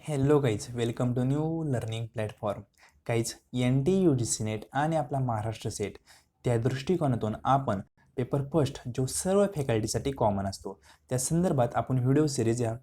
Hello guys, welcome to new learning platform. Guys, NTA UGC net आणि आपला Maharashtra set त्या दृष्टिकोनातून आपण पेपर फर्स्ट जो सर्व फॅकल्टीसाठी कॉमन असतो त्या संदर्भात आपण व्हिडिओ सिरीज या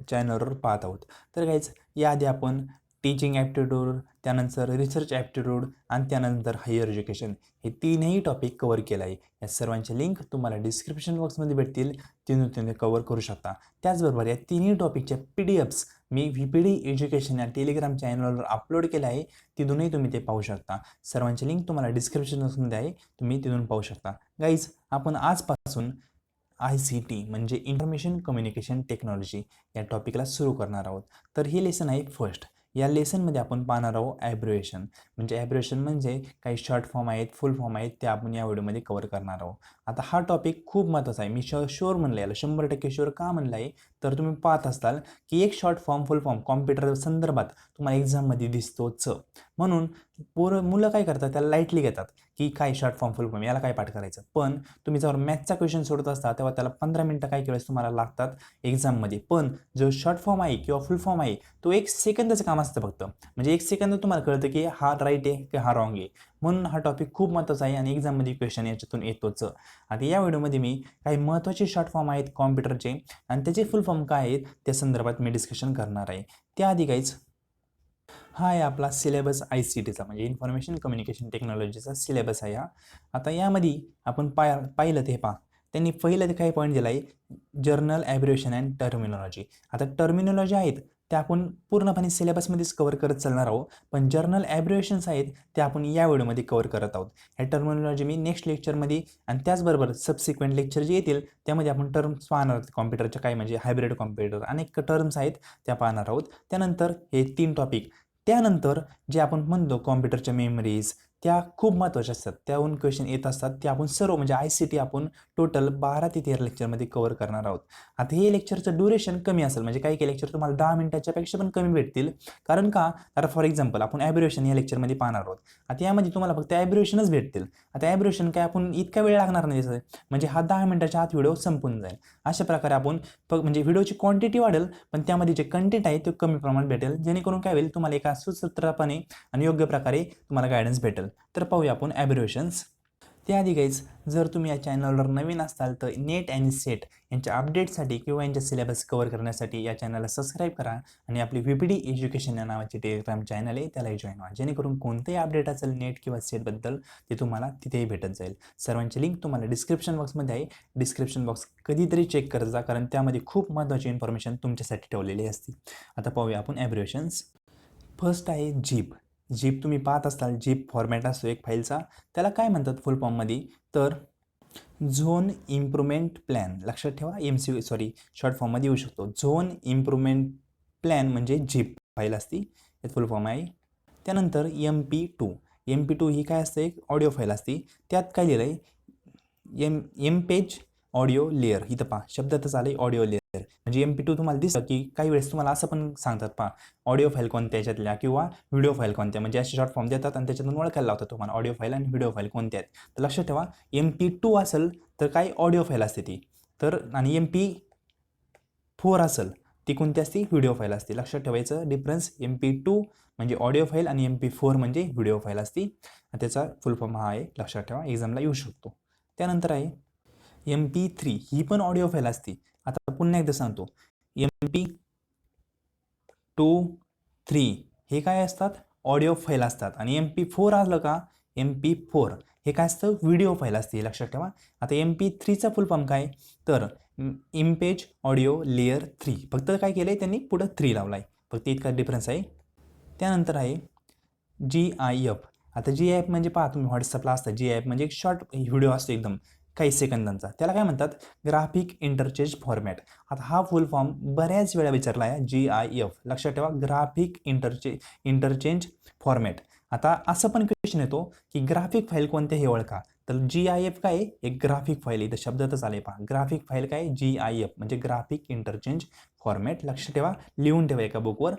चॅनलवर पाहत आहोत. तर गाईज, याआधी आपण टीचिंग ॲप्टिट्यूड, त्यानंतर रिसर्च ॲप्टिट्यूड आणि त्यानंतर हायर एज्युकेशन हे तीनही टॉपिक कवर केलं आहे. या सर्वांचे लिंक तुम्हाला डिस्क्रिप्शन बॉक्समध्ये भेटतील, तुम्ही कवर करू शकता. त्याचबरोबर या तिन्ही टॉपिकच्या PDFs मी VPD एज्युकेशन या टेलिग्राम चॅनलवर अपलोड केलं आहे, तिथूनही तुम्ही ते पाहू शकता. सर्वांचे लिंक तुम्हाला डिस्क्रिप्शन बॉक्समध्ये आहे, तुम्ही तिथून पाहू शकता. गाईज, आपण आजपासून ICT म्हणजे इन्फॉर्मेशन कम्युनिकेशन टेक्नॉलॉजी या टॉपिकला सुरू करणार आहोत. तर हे लेसन आहे फर्स्ट. या लेसनमध्ये आपण पाहणार आहोत ॲब्रिव्हिएशन. म्हणजे ॲब्रिव्हिएशन म्हणजे काही शॉर्ट फॉर्म आहेत, फुल फॉर्म आहेत, ते आपण या व्हिडिओमध्ये कवर करणार आहोत. आता हा टॉपिक खूप महत्त्वाचा आहे. मी शुअर म्हणलं, याला 100% शुअर का म्हणलं आहे, तर तुम्ही पाहत असताल की एक शॉर्ट फॉर्म फुल फॉर्म कॉम्प्युटर संदर्भात तुम्हाला एक्झाममध्ये दिसतोच. म्हणून मुलं काय करतात, त्याला लाईटली घेतात की काय शॉर्ट फॉर्म फुल फॉर्म याला काय पाठ करायचं. पण तुम्ही जेव्हा मॅथचा क्वेश्चन सोडत असता तेव्हा त्याला 15 मिनटं काही वेळेस तुम्हाला लागतात एक्झाममध्ये. पण जो शॉर्ट फॉर्म आहे किंवा फुल फॉर्म आहे तो 1 सेकंदाचं काम असतं फक्त. म्हणजे 1 सेकंद तुम्हाला कळतं की हा राईट आहे की हा रॉंग आहे. म्हणून हा टॉपिक खूप महत्त्वाचा आहे आणि एक्झाममध्ये क्वेश्चन याच्यातून येतोच. आता या व्हिडिओमध्ये मी काही महत्त्वाचे शॉर्ट फॉर्म आहेत कॉम्प्युटरचे आणि त्याचे फुल फॉर्म काय आहेत त्या संदर्भात मी डिस्कशन करणार आहे. त्याआधी गाईज, हा आहे आपला सिलेबस ICTचा म्हणजे इन्फॉर्मेशन कम्युनिकेशन टेक्नॉलॉजीचा सिलेबस आहे हा. आता यामध्ये आपण पाहिलं ते पहा, त्यांनी पहिलं ते काही पॉईंट दिला आहे, जर्नल ॲब्रिव्हिएशन अँड टर्मिनॉलॉजी. आता टर्मिनॉलॉजी आहेत त्या आपण पूर्णपणे सिलेबसमध्येच कवर करत चालणार आहोत, पण जर्नल ॲब्रिव्हिएशन्स आहेत ते आपण या व्हिडिओमध्ये कवर करत आहोत. ह्या टर्मिनॉलॉजी मी नेक्स्ट लेक्चरमध्ये आणि त्याचबरोबर सबसिक्वेंट लेक्चर जे येतील त्यामध्ये आपण टर्म्स पाहणार आहोत. कॉम्प्युटरच्या काय म्हणजे हायब्रिड कॉम्प्युटर अनेक टर्म्स आहेत त्या पाहणार आहोत. त्यानंतर हे 3 टॉपिक. त्यानंतर जे आपण म्हणतो कॉम्प्युटरच्या मेमरीज त्या खूप महत्त्वाच्या असतात, त्याहून क्वेश्चन येत असतात. ते आपण सर्व म्हणजे ICT आपण टोटल 12 ते 13 लेक्चरमध्ये कवर करणार आहोत. आता हे लेक्चरचं ड्युरेशन कमी असेल, म्हणजे काही लेक्चर तुम्हाला 10 मिनिटाच्या पेक्षा पण कमी भेटतील. कारण का, आता फॉर एक्झाम्पल आपण ॲब्रिव्हिएशन या लेक्चरमध्ये पाहणार आहोत. आता यामध्ये तुम्हाला फक्त ॲब्रिव्हिएशनच भेटतील. आता ॲब्रिव्हिएशन काय आपण इतका वेळ लागणार नाही, म्हणजे हा 10 मिनिटाच्या आत व्हिडिओ संपून जाईल. अशा प्रकारे आपण म्हणजे व्हिडिओची क्वांटिटी वाढेल पण त्यामध्ये जे कंटेंट आहे ते कमी प्रमाणात भेटेल, जेणेकरून काय होईल तुम्हाला एका सुसूत्रपणे आणि योग्य प्रकारे तुम्हाला गायडन्स भेटेल. तर पाहूया आपण ॲब्रिव्हिएशन्स. त्याआधी गाईज, जर तुम्ही या चॅनलवर नवीन असाल तर नेट आणि सेट यांच्या अपडेटसाठी किंवा यांच्या सिलेबस कव्हर करण्यासाठी या चॅनलला सबस्क्राईब करा आणि आपली VPD एज्युकेशन या नावाची टेलिग्राम चॅनल आहे त्यालाही जॉईन व्हा, जेणेकरून कोणतेही अपडेट असेल नेट किंवा सेटबद्दल ते तुम्हाला तिथेही भेटत जाईल. सर्वांची लिंक तुम्हाला डिस्क्रिप्शन बॉक्समध्ये आहे. डिस्क्रिप्शन बॉक्स कधीतरी चेक करत जा, कारण त्यामध्ये खूप महत्त्वाची इन्फॉर्मेशन तुमच्यासाठी ठेवलेली असते. आता पाहूया आपण ॲब्रिव्हिएशन्स. फर्स्ट आहे झिप. झिप तुम्ही पाहत असताल, झिप फॉर्मॅट असतो एक फाईलचा. त्याला काय म्हणतात फुल फॉर्ममध्ये, तर झोन इम्प्रूव्हमेंट प्लॅन. लक्षात ठेवा, शॉर्ट फॉर्ममध्ये येऊ शकतो. झोन इम्प्रूव्हमेंट प्लॅन म्हणजे झिप फाईल असती, हे फुल फॉर्म आहे. त्यानंतर MP2 ही काय असते, एक ऑडिओ फाईल असते. त्यात काय लिहिलं आहे, MPEG ऑडिओ लेअर. इथं पहा शब्दातच आलं आहे ऑडिओ लेअर. म्हणजे MP2 तुम्हाला दिसतं की काही वेळेस तुम्हाला असं पण सांगतात पहा, ऑडिओ फाईल कोणत्या याच्यातल्या किंवा व्हिडिओ फाईल कोणत्या, म्हणजे असे शॉर्ट फॉर्म देतात आणि त्याच्यातून ओळखायला लावतात तुम्हाला ऑडिओ फाईल आणि व्हिडिओ फाईल कोणत्या आहेत. तर लक्षात ठेवा, MP2 असेल तर काय ऑडिओ फाईल असते ती, तर आणि MP4 असेल ती कोणती असते, व्हिडिओ फाईल असते. लक्षात ठेवायचं डिफरन्स. MP2 म्हणजे ऑडिओ फाईल आणि MP4 म्हणजे व्हिडिओ फाईल असते. त्याचा फुल फॉर्म हा आहे, लक्षात ठेवा, एक्झामला येऊ शकतो. त्यानंतर आहे MP3, ही पण ऑडिओ फाईल असते. आता पुन्हा एकदा सांगतो, MP2, 3 हे काय असतात, ऑडिओ फाईल असतात. आणि MP4 आलं का, MP4 हे काय असतं, व्हिडिओ फाईल असते. लक्षात ठेवा. आता MP3चा फुल फॉर्म काय, तर इम्पेज ऑडिओ लेअर 3. फक्त काय केलं आहे त्यांनी, पुढं 3 लावला आहे, फक्त इतका डिफरन्स आहे. त्यानंतर आहे GIF. आता GIF म्हणजे पहा तुम्ही व्हॉट्सअपला असतं, GIF म्हणजे एक शॉर्ट व्हिडिओ असतो एकदम काही सेकंदांचा, त्याला काय म्हणतात, ग्राफिक इंटरचेंज फॉर्मॅट. आता हा फुल फॉर्म बऱ्याच वेळा विचारला आहे, GIF. लक्षात ठेवा, ग्राफिक इंटरचेंज फॉर्मॅट. आता असं पण क्वेश्चन येतो की ग्राफिक फाईल कोणत्या हे ओळखा, तर GIF काय आहे, एक ग्राफिक फाईल. इथं शब्दातच आले पहा, ग्राफिक फाईल काय, GIF म्हणजे ग्राफिक इंटरचेंज फॉर्मॅट. लक्षात ठेवा, लिहून ठेवा एका बुकवर.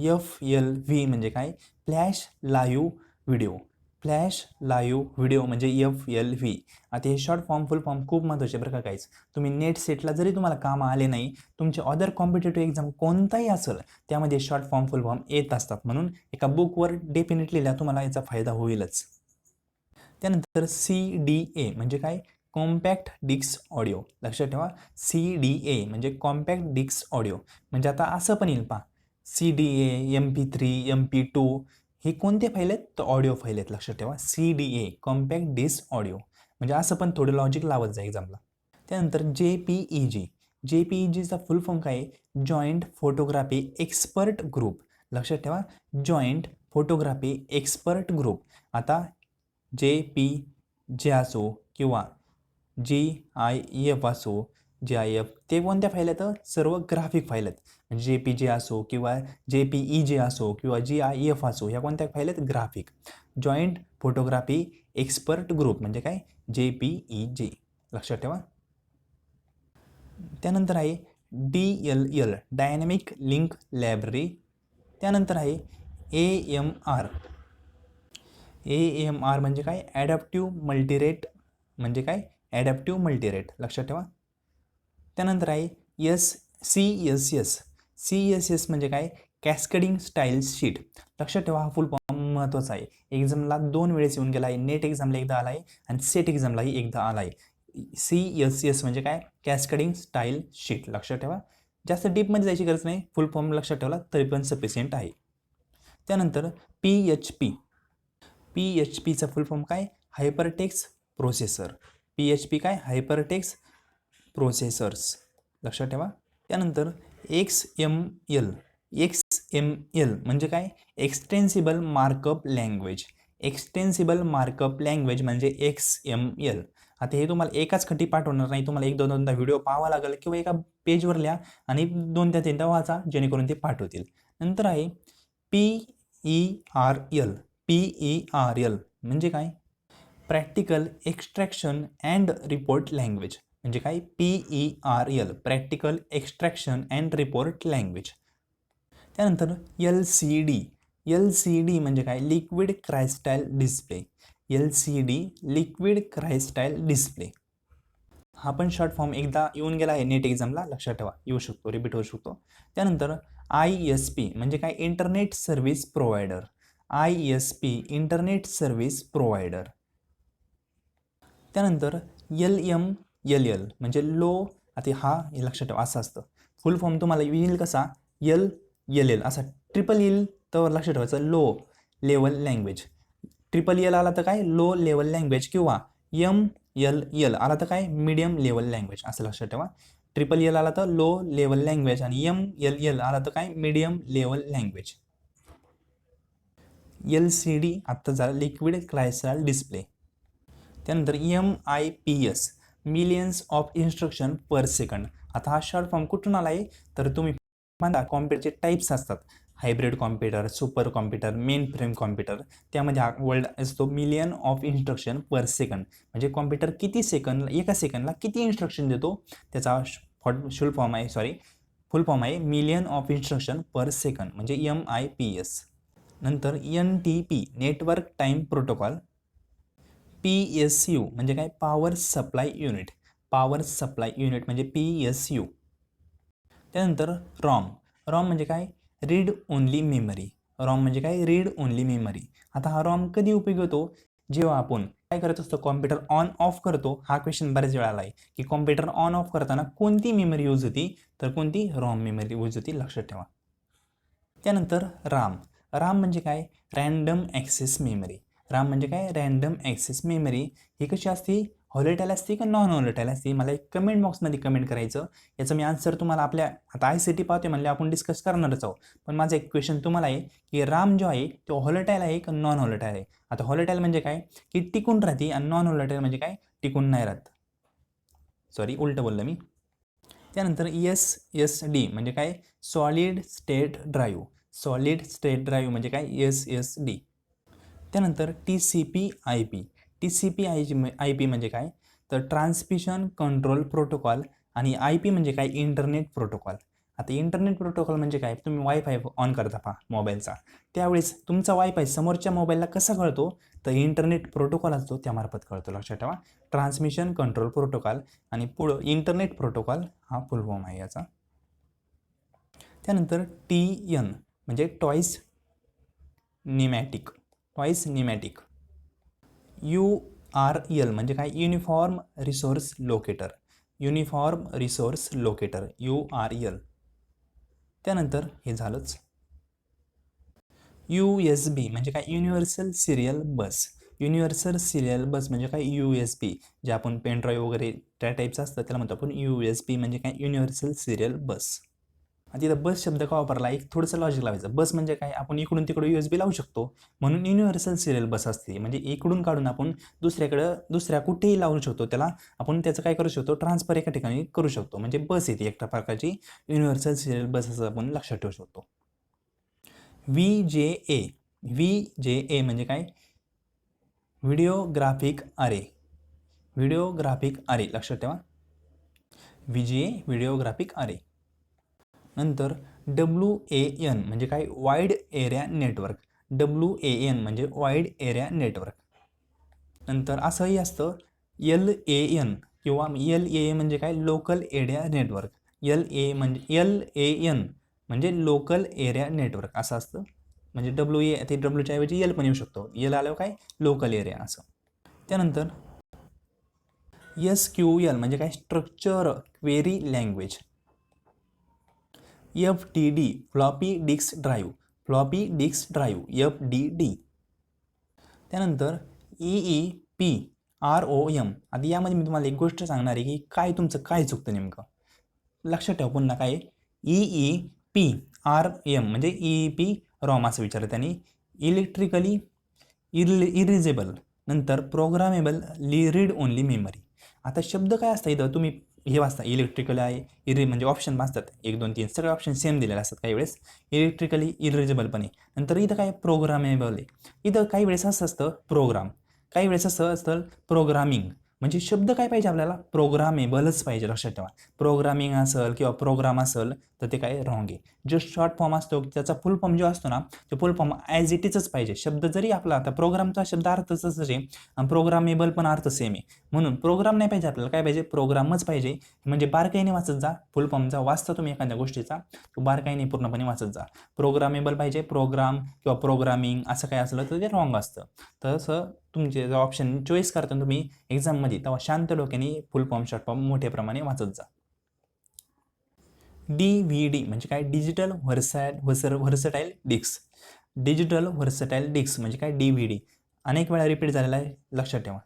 FLV म्हणजे काय, flash live video. Flash live video म्हणजे FLV. आता हे शॉर्ट फॉर्म फुल फॉर्म खूप महत्त्वाचे बरं का काहीच. तुम्ही नेट सेटला जरी तुम्हाला काम आले नाही, तुमचे अदर कॉम्पिटेटिव्ह एक्झाम कोणताही असेल त्यामध्ये शॉर्ट फॉर्म फुल फॉर्म येत असतात, म्हणून एका बुकवर डेफिनेटली लिहा, तुम्हाला याचा फायदा होईलच. त्यानंतर CDA म्हणजे काय, कॉम्पॅक्ट डिस्क ऑडिओ. लक्षात ठेवा, CDA म्हणजे कॉम्पॅक्ट डिस्क ऑडिओ. म्हणजे आता असं पण येईल पहा, CDA, MP3, MP2 हे कोणते फाईल आहेत, तर ऑडिओ फाईल आहेत. लक्षात ठेवा, CDA कॉम्पॅक्ट डिस्क ऑडिओ. म्हणजे असं पण थोडं लॉजिक लावत जा एक्झामला. त्यानंतर JPEGचा फुल फॉर्म काय आहे, जॉईंट फोटोग्राफी एक्सपर्ट ग्रुप. लक्षात ठेवा, जॉईंट फोटोग्राफी एक्सपर्ट ग्रुप. आता जे असो किंवा GIF असो, GIF ते कोणत्या फाईल आहेत, सर्व ग्राफिक फाईल आहेत. म्हणजे JPG असो किंवा JPEG असो किंवा GIF असो, ह्या कोणत्या फाईल आहेत, graphic. Joint photography expert group म्हणजे काय, JPEG. लक्षात ठेवा. त्यानंतर आहे DLL डायनॅमिक लिंक लायब्ररी. त्यानंतर आहे AMR म्हणजे काय, ॲडॅप्टिव्ह मल्टीरेट म्हणजे काय, ॲडॅप्टिव्ह मल्टीरेट. लक्षात ठेवा. त्यानंतर आहे CSS म्हणजे काय, कॅस्केडिंग स्टाईल शीट. लक्षात ठेवा, हा फुल फॉर्म महत्त्वाचा आहे. एक्झामला 2 वेळेस येऊन गेला आहे, नेट एक्झामला एकदा आला आहे आणि सेट एक्झामलाही एकदा आला आहे. CSS म्हणजे काय, कॅस्केडिंग स्टाईल शीट. लक्षात ठेवा, जास्त डीपमध्ये जायची गरज नाही, फुल फॉर्म लक्षात ठेवला तरी पण सफिशियंट आहे. त्यानंतर PHPचा फुल फॉर्म काय, हायपरटेक्स्ट प्रोसेसर. PHP काय, हायपरटेक्स्ट प्रोसेसर्स. लक्षात ठेवा. त्यानंतर XML म्हणजे काय, एक्सटेन्सिबल मार्कअप लँग्वेज. एक्सटेन्सिबल मार्कअप लँग्वेज म्हणजे XML. आता हे तुम्हाला एकाच खट्टी पाठवणार नाही, तुम्हाला 1-2दा व्हिडिओ पाहावा लागेल किंवा एका पेजवर लिहा आणि 2-3दा वाचा, जेणेकरून ते पाठवतील. नंतर आहे PERL म्हणजे काय, practical extraction and report language. म्हणजे काय, PERL practical extraction and report language. त्यानंतर LCD म्हणजे काय, liquid crystal display. LCD liquid crystal display. हा पण शॉर्ट फॉर्म एकदा येऊन गेला आहे नेट एक्झामला, लक्षात ठेवा, येऊ शकतो, रिपीट होऊ शकतो. त्यानंतर ISP म्हणजे काय, internet service provider. ISP internet service provider. त्यानंतर LMLL म्हणजे लो. आता हे लक्षात ठेवा, असं असतं फुल फॉर्म तुम्हाला येईल कसा, LLL असा. LLL तर लक्षात ठेवायचं, लो लेवल लँग्वेज. LLL आला तर काय, लो लेवल लँग्वेज, किंवा MLL आला तर काय, मीडियम लेवल लँग्वेज. असं लक्षात ठेवा, LLL आला तर लो लेवल लँग्वेज आणि MLL आला तर काय, मीडियम लेवल लँग्वेज. LCD आत्ता झाला लिक्विड क्रायस्टल डिस्प्ले. त्यानंतर MIPS millions of instruction per second. आता हा शॉर्ट फॉर्म कुठून आला आहे, तर तुम्ही म्हणता कॉम्प्युटरचे टाईप्स असतात, hybrid computer, super computer, main frame computer. त्यामध्ये हा वर्ड असतो million of instruction per second. म्हणजे कॉम्प्युटर किती सेकंड, एका सेकंडला किती इन्स्ट्रक्शन देतो, त्याचा फुल फॉर्म आहे million of instruction per second म्हणजे MIPS. नंतर NTP network time protocol. PSU म्हणजे काय, power supply unit. Power supply unit म्हणजे PSU. त्यानंतर ROM म्हणजे काय, रीड ओनली मेमरी. ROM म्हणजे काय, रीड ओनली मेमरी. आता हा ROM कधी उपयोगी होतो, जेव्हा आपण काय करत असतो, कॉम्प्युटर ऑन ऑफ करतो. हा क्वेश्चन बऱ्याच वेळा आला आहे की कॉम्प्युटर ऑन ऑफ करताना कोणती मेमरी यूज होती, तर कोणती, ROM मेमरी यूज होती. लक्षात ठेवा. त्यानंतर RAM म्हणजे काय, रँडम ॲक्सेस मेमरी. RAM म्हणजे काय, रँडम ॲक्सेस मेमरी. ही कशी असते, व्हॉलेटाईल असते का नॉन व्हॉलेटाईल असते, मला एक कमेंट बॉक्समध्ये कमेंट करायचं. याचं मी आन्सर तुम्हाला आपल्या आता ICT पाहतोय म्हणले आपण डिस्कस करणारच आहोत. पण माझं एक क्वेश्चन तुम्हाला आहे की RAM जो आहे तो व्हॉलेटाईल आहे का नॉन व्हॉलेटाईल आहे. आता व्हॉलेटाईल म्हणजे काय, की टिकून राहते, आणि नॉन व्हॉलेटाईल म्हणजे काय, टिकून नाही राहत. सॉरी, उलटं बोललं मी. त्यानंतर SSD म्हणजे काय, solid state drive. Solid state drive म्हणजे काय, SSD. त्यानंतर TCP/IP म्हणजे काय, तर ट्रान्समिशन कंट्रोल प्रोटोकॉल, आणि IP म्हणजे काय, इंटरनेट प्रोटोकॉल. आता इंटरनेट प्रोटोकॉल म्हणजे काय, तुम्ही वायफाय ऑन करता पहा मोबाईलचा, त्यावेळेस तुमचा वायफाय समोरच्या मोबाईलला कसा कळतो, तर इंटरनेट प्रोटोकॉल असतो त्यामार्फत कळतो. लक्षात ठेवा, ट्रान्समिशन कंट्रोल प्रोटोकॉल आणि पुढं इंटरनेट प्रोटोकॉल हा फुल फॉर्म आहे याचा. त्यानंतर TN म्हणजे टॉईस निमॅटिक, URL म्हणजे काय, युनिफॉर्म रिसोर्स लोकेटर, URL. त्यानंतर हे झालंच. USB म्हणजे काय, युनिव्हर्सल सिरियल बस, म्हणजे काय USB, जे आपण पेनड्राईव्ह वगैरे त्या टाईपचं असतं त्याला म्हणतो आपण USB म्हणजे काय, युनिव्हर्सल सिरियल बस. आता इथं बस शब्द का वापरला, एक थोडंसं लॉजिक लावायचं. बस म्हणजे काय, आपण इकडून तिकडे USB लावू शकतो म्हणून युनिव्हर्सल सिरियल बस असते, म्हणजे इकडून काढून आपण दुसऱ्या कुठेही लावू शकतो, त्याला आपण त्याचं काय करू शकतो, ट्रान्सफर एका ठिकाणी करू शकतो, म्हणजे बस येते एक प्रकारची युनिव्हर्सल सिरियल बस असं आपण लक्षात ठेवू शकतो. VJA म्हणजे काय, व्हिडिओग्राफिक अरे, लक्षात ठेवा, VJA व्हिडिओग्राफिक अरे. नंतर WAN म्हणजे काय, वाईड एरिया नेटवर्क, म्हणजे वाईड एरिया नेटवर्क. नंतर असंही असतं LAN किंवा LAA म्हणजे काय, लोकल एरिया नेटवर्क, LAN म्हणजे लोकल एरिया नेटवर्क असं असतं, म्हणजे WA ते Wच्या ऐवजी L पण येऊ शकतो, L आल्यावर काय, लोकल एरिया असं. त्यानंतर SQL म्हणजे काय, structure query language, FDD floppy disk drive, FDD. त्यानंतर EEPROM. आता यामध्ये मी तुम्हाला एक गोष्ट सांगणार आहे की काय तुमचं काय चुकतं नेमकं. लक्षात ठेवा पुन्हा काय, EEPRM म्हणजे EEPROM असं विचारलं त्यांनी, इलेक्ट्रिकली इरेजेबल, नंतर प्रोग्रामेबल रीड ओनली मेमरी. आता शब्द काय असतात इथं, तुम्ही हे वाचता इलेक्ट्रिकल आहे म्हणजे ऑप्शन वाचतात 1 2 3 सगळे ऑप्शन सेम दिलेले असतात काही वेळेस, इलेक्ट्रिकली इरेजेबल पण आहे. नंतर इथं काय, प्रोग्रामेबल आहे. इथं काही वेळेस असं असतं प्रोग्राम, काही वेळेस असं असतं प्रोग्रामिंग, म्हणजे शब्द काय पाहिजे आपल्याला, प्रोग्रामेबलच पाहिजे. लक्षात ठेवा, प्रोग्रामिंग असेल किंवा प्रोग्राम असेल तर ते काय रॉंग आहे. जो शॉर्ट फॉर्म असतो त्याचा फुल फॉर्म जो असतो ना, तो फुल फॉर्म ॲज इट इजच पाहिजे. शब्द जरी आपला, आता प्रोग्रामचा शब्द अर्थ तसंच आहे आणि प्रोग्रामेबल पण अर्थ सेम आहे, म्हणून प्रोग्राम नाही पाहिजे आपल्याला, काय पाहिजे, प्रोग्रामच पाहिजे. म्हणजे बारकाईने वाचत जा, फुल फॉर्मचा वाचता तुम्ही एखाद्या गोष्टीचा, तो बारकाईने पूर्णपणे वाचत जा. प्रोग्रामेबल पाहिजे, प्रोग्राम किंवा प्रोग्रामिंग असं काय असलं तर ते रॉंग असतं. तसं तुमचे जो ऑप्शन चॉईस करता तुम्ही एक्झाममध्ये, तेव्हा शांत डोक्याने फुल फॉर्म शॉर्ट फॉर्म मोठ्या प्रमाणे वाचत जा. DVD म्हणजे काय, डिजिटल व्हर्सटाईल डिस्क, म्हणजे काय, DVD अनेक वेळा रिपीट झालेला आहे, लक्षात ठेवा.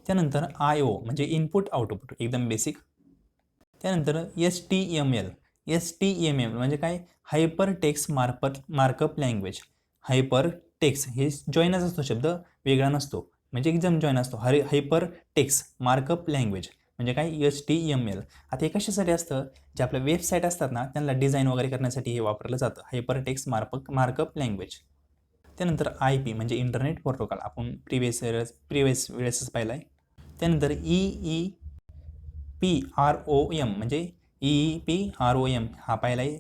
त्यानंतर IO म्हणजे इनपुट आउटपुट, एकदम बेसिक. त्यानंतर STML म्हणजे काय, हायपरटेक्स्ट मार्कअप लँग्वेज. हायपरटेक्स्ट हे जॉईनच असतो शब्द, वेगळा नसतो, म्हणजे एकदम जॉईन असतो. हायपरटेक्स्ट मार्कअप लँग्वेज म्हणजे काय, STML. आता हे कशासाठी असतं, जे आपल्या वेबसाईट असतात ना त्यांना डिझाईन वगैरे करण्यासाठी हे वापरलं जातं, हायपरटेक्स्ट मार्कअप लँग्वेज. त्यानंतर IP म्हणजे इंटरनेट प्रोटोकॉल, आपण प्रिव्हियस वेळेसच पाहिला आहे. त्यानंतर EEPROM म्हणजे EEPROM हा पाहिला आहे,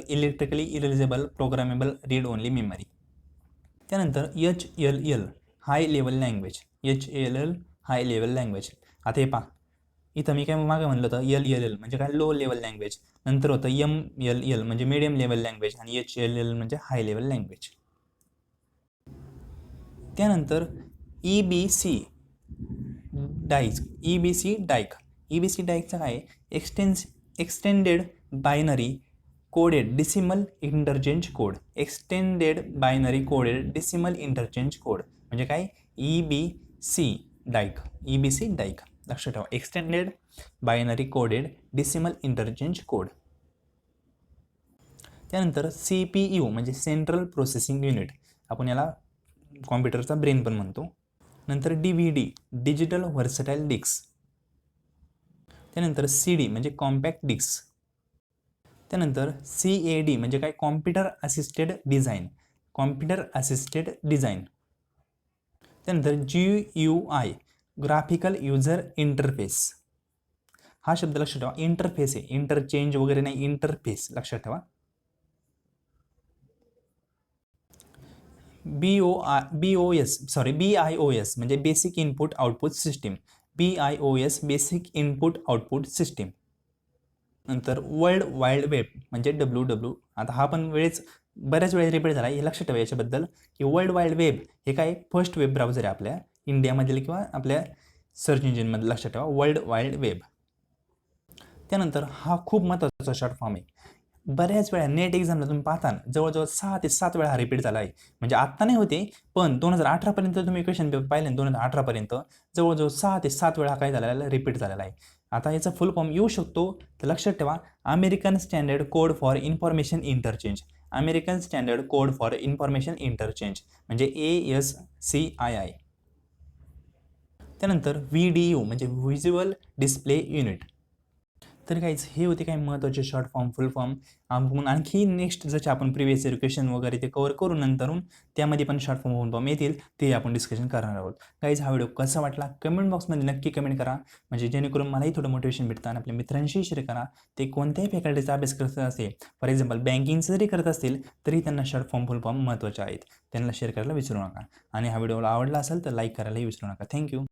electrically erasable programmable read only memory. त्यानंतर HLL हाय लेवल लँग्वेज, आता हे पहा, इथं मी काय मागे म्हणलं होतं LLL म्हणजे काय, लो लेवल लँग्वेज, नंतर होतं MLL म्हणजे मीडियम लेवल लँग्वेज आणि HLL म्हणजे हाय लेवल लँग्वेज. त्यानंतर EBCDIC काय, extended binary coded decimal interchange code, म्हणजे काय, EBCDIC, लक्षात ठेवा, extended binary coded decimal interchange code. त्यानंतर CPU म्हणजे सेंट्रल प्रोसेसिंग युनिट, आपण याला कॉम्प्युटरचा ब्रेन पण म्हणतो. नंतर DVD डिजिटल व्हर्सटाईल डिस्क. त्यानंतर CD म्हणजे कॉम्पॅक्ट डिस्क. त्यानंतर CAD म्हणजे काय, कॉम्प्युटर असिस्टेड डिझाईन. त्यानंतर GUI ग्राफिकल युजर इंटरफेस. हा शब्द लक्षात ठेवा, इंटरफेस आहे, इंटरचेंज वगैरे नाही, इंटरफेस लक्षात ठेवा. BIOS म्हणजे basic input output system. BIOS basic input output system. नंतर वर्ल्ड वाईड वेब म्हणजे WW. आता हा पण बऱ्याच वेळेस रिपीट झाला, हे लक्षात ठेवा याच्याबद्दल की वर्ल्ड वाईड वेब हे काय फर्स्ट वेब ब्राउझर आहे आपल्या इंडियामधील किंवा आपल्या सर्च इंजिनमध्ये. लक्षात ठेवा वर्ल्ड वाईड वेब. त्यानंतर हा खूप महत्त्वाचा शॉर्ट फॉर्म आहे. बऱ्याच वेळा नेट एक्झामला तुम्ही पाहता जवळजवळ 6 ते 7 वेळा हा रिपीट झाला आहे. म्हणजे आत्ता नाही होते, पण 2018 पर्यंत तुम्ही क्वेश्चन पेपर पाहिले, 2018 पर्यंत जवळजवळ 6 ते 7 वेळा काय झालेला रिपीट झालेला आहे. आता याचा फुल फॉर्म येऊ शकतो, तर लक्षात ठेवा American standard code for information interchange. American standard code for information interchange म्हणजे ASCII. त्यानंतर VDU म्हणजे व्हिज्युअल डिस्प्ले युनिट. तर काहीच हे होते काही महत्त्वाचे शॉर्ट फॉर्म फुल फॉर्म. मग आणखी नेक्स्ट जसे आपण प्रिव्हियस एज्युकेशन वगैरे ते कव्हर करू नंतरून त्यामध्ये पण शॉर्ट फॉर्म फुल फॉर्म येतील, ते आपण डिस्कशन करणार आहोत. काहीच हा व्हिडिओ कसा वाटला कमेंट बॉक्समध्ये नक्की कमेंट करा, म्हणजे जेणेकरून मलाही थोडं मोटिवेशन भेटतं. आणि आपल्या मित्रांशी शेअर करा, ते कोणत्याही फॅकल्टीचा अभ्यास करत असेल, फॉर एक्झाम्पल बँकिंगचं जरी करत असतील तरी त्यांना शॉर्ट फॉर्म फुल फॉर्म महत्त्वाचे आहेत, त्यांना शेअर करायला विसरू नका. आणि हा व्हिडिओला आवडला असेल तर लाईक करायलाही विसरू नका. थँक्यू.